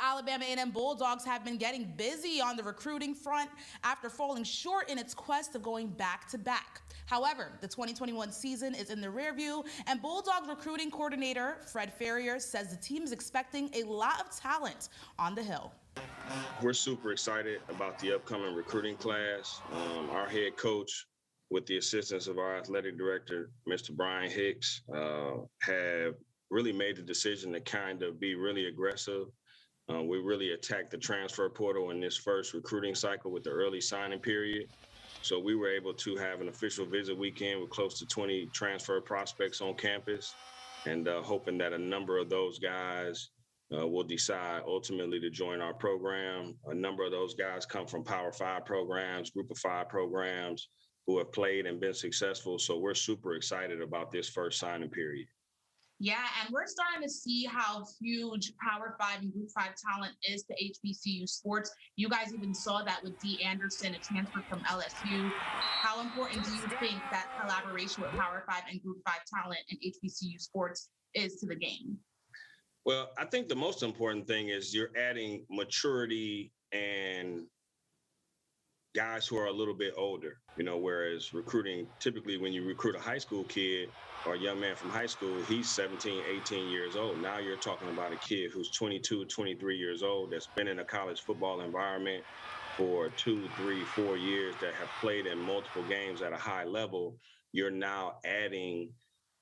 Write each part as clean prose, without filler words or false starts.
Alabama A&M Bulldogs have been getting busy on the recruiting front after falling short in its quest of going back-to-back. However, the 2021 season is in the rearview, and Bulldogs recruiting coordinator Fred Ferrier says the team is expecting a lot of talent on the Hill. We're super excited about the upcoming recruiting class. Our head coach, with the assistance of our athletic director, Mr. Brian Hicks, have really made the decision to kind of be really aggressive. We really attacked the transfer portal in this first recruiting cycle with the early signing period. So we were able to have an official visit weekend with close to 20 transfer prospects on campus, and hoping that a number of those guys will decide ultimately to join our program. A number of those guys come from Power 5 programs, Group of 5 programs, who have played and been successful. So we're super excited about this first signing period. Yeah, and we're starting to see how huge Power 5 and Group 5 talent is to HBCU sports. You guys even saw that with D. Anderson, a transfer from LSU. How important do you think that collaboration with Power 5 and Group 5 talent in HBCU sports is to the game? Well, I think the most important thing is you're adding maturity and guys who are a little bit older, whereas recruiting, typically when you recruit a high school kid or a young man from high school, he's 17, 18 years old. Now you're talking about a kid who's 22, 23 years old that's been in a college football environment for 2, 3, 4 years, that have played in multiple games at a high level. You're now adding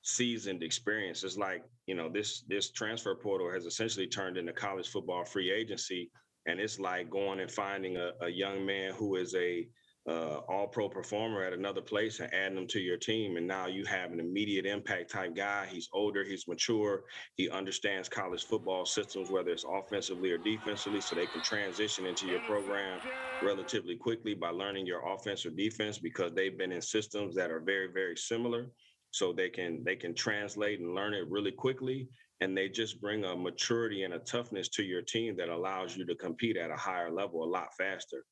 seasoned experience. It's like, this transfer portal has essentially turned into college football free agency. And it's like going and finding a young man who is a all-pro performer at another place and adding them to your team. And now you have an immediate impact type guy. He's older, he's mature, he understands college football systems, whether it's offensively or defensively, so they can transition into your program relatively quickly by learning your offense or defense, because they've been in systems that are very, very similar. So they can translate and learn it really quickly. And they just bring a maturity and a toughness to your team that allows you to compete at a higher level a lot faster.